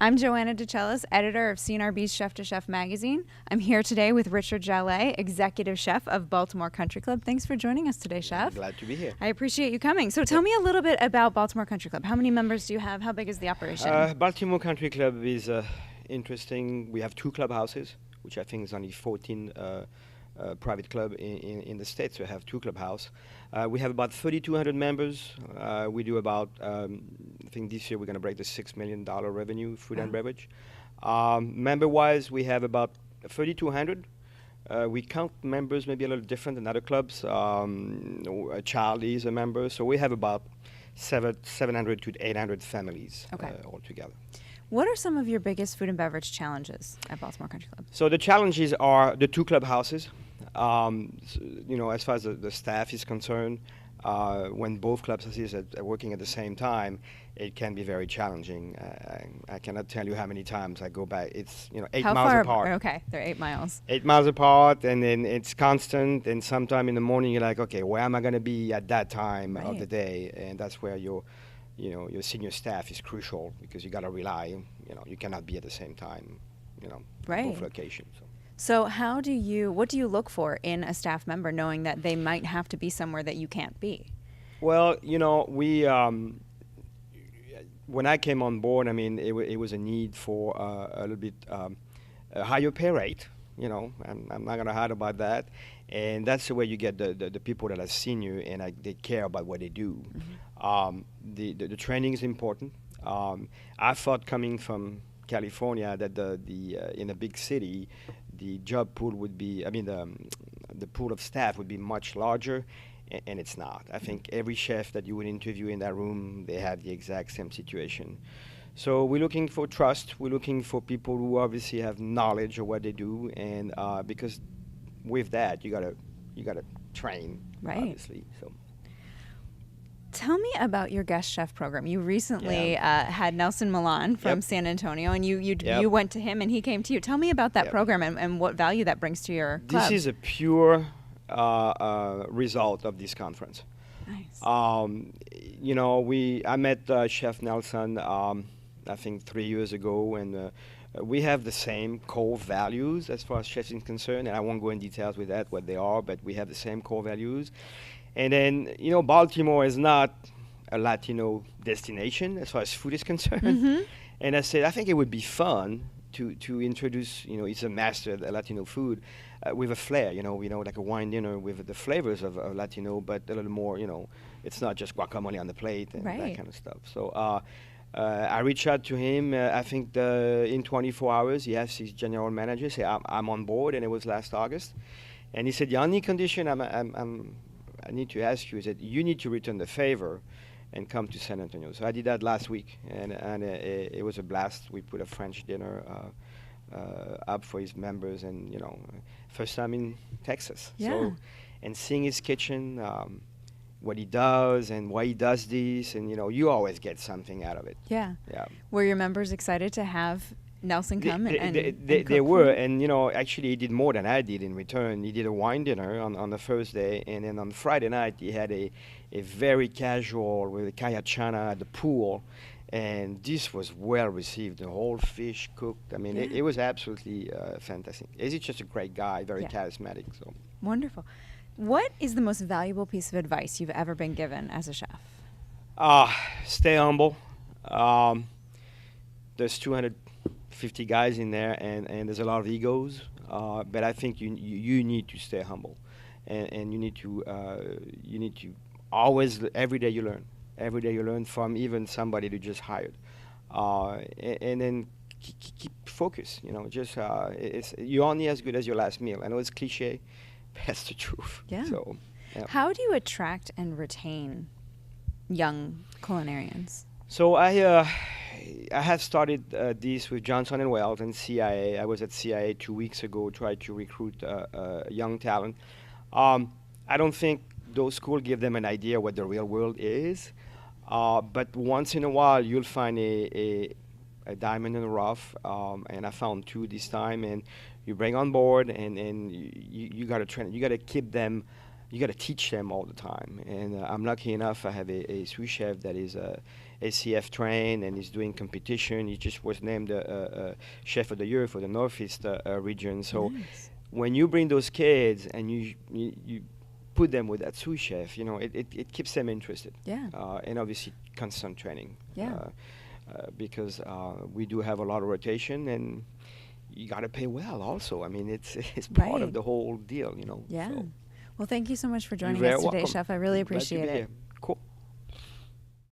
I'm Joanna DeCellis, editor of CNRB's Chef to Chef magazine. I'm here today with Richard Jallet, executive chef of Baltimore Country Club. Thanks for joining us today, Chef. Glad to be here. I appreciate you coming. So tell me a little bit about Baltimore Country Club. How many members do you have? How big is the operation? Baltimore Country Club is interesting. We have 2 clubhouses, which I think is only 14 private club in the States. We have 2 clubhouses. We have about 3,200 members. We do about, I think this year we're going to break the $6 million revenue, food and beverage. Member-wise, we have about 3,200. We count members maybe a little different than other clubs. A child is a member, so we have about 700 to 800 families altogether. What are some of your biggest food and beverage challenges at Baltimore Country Club? So the challenges are the 2 clubhouses. As far as the staff is concerned, when both clubhouses are working at the same time, it can be very challenging. I cannot tell you how many times I go back. It's 8 How miles far apart. Okay, they're 8 miles. 8 miles apart, and then it's constant. And sometime in the morning, you're like, okay, where am I going to be at that time of the day? And that's where your senior staff is crucial, because you got to rely. You cannot be at the same time. Both locations. So what do you look for in a staff member, knowing that they might have to be somewhere that you can't be? Well, we when I came on board, I mean, it was a need for a little bit a higher pay rate. I'm not going to hide about that. And that's the way you get the people that are senior and they care about what they do. Mm-hmm. The training is important. I thought coming from California that in a big city, the job pool would be, the pool of staff would be much larger, and it's not. I think every chef that you would interview in that room, they have the exact same situation. So we're looking for trust. We're looking for people who obviously have knowledge of what they do, and because with that, you gotta train, obviously. So. Tell me about your guest chef program. You recently had Nelson Milan from San Antonio, and you went to him and he came to you. Tell me about that program and what value that brings to your club. This is a pure result of this conference. Nice. I met Chef Nelson, I think 3 years ago, and we have the same core values as far as chefs is concerned, and I won't go in details with that, what they are, but we have the same core values. And then, Baltimore is not a Latino destination as far as food is concerned. Mm-hmm. And I said, I think it would be fun to introduce, he's a master of Latino food with a flair, like a wine dinner with the flavors of Latino, but a little more, it's not just guacamole on the plate and that kind of stuff. So I reached out to him. I think in 24 hours, he asked his general manager, say, I'm on board, and it was last August. And he said, the only condition I need to ask you is that you need to return the favor and come to San Antonio. So I did that last week, and it was a blast. We put a French dinner up for his members, and first time in Texas. Yeah. So, and seeing his kitchen, what he does and why he does this, and you always get something out of it. Yeah. Yeah. Were your members excited to have Nelson come they were, and actually he did more than I did in return. He did a wine dinner on the Thursday, and then on Friday night he had a very casual with a kaya chana at the pool, and this was well received. The whole fish cooked. I mean, it was absolutely fantastic. He's just a great guy, very charismatic. So wonderful. What is the most valuable piece of advice you've ever been given as a chef? Stay humble. There's 250 guys in there, and there's a lot of egos, but I think you need to stay humble, and you need to always, every day you learn from even somebody you just hired, and then keep focus. You're only as good as your last meal. I know it's cliche, but that's the truth. Yeah. So, how do you attract and retain young culinarians? So I have started this with Johnson & Wales and CIA. I was at CIA 2 weeks ago, tried to recruit young talent. I don't think those schools give them an idea what the real world is, but once in a while you'll find a diamond in the rough, and I found 2 this time, and you bring on board, and you got to train. You got to keep them you got to teach them all the time. And I'm lucky enough, I have a sous chef that is ACF trained and is doing competition. He just was named Chef of the Year for the Northeast region. So nice. when you bring those kids and you put them with that sous chef, it keeps them interested. Yeah. And obviously constant training. Yeah. Because we do have a lot of rotation, and you got to pay well also. I mean, it's part of the whole deal, Yeah. So. Well, thank you so much for joining You're us very today, welcome. Chef. I really Glad to be appreciate it. here.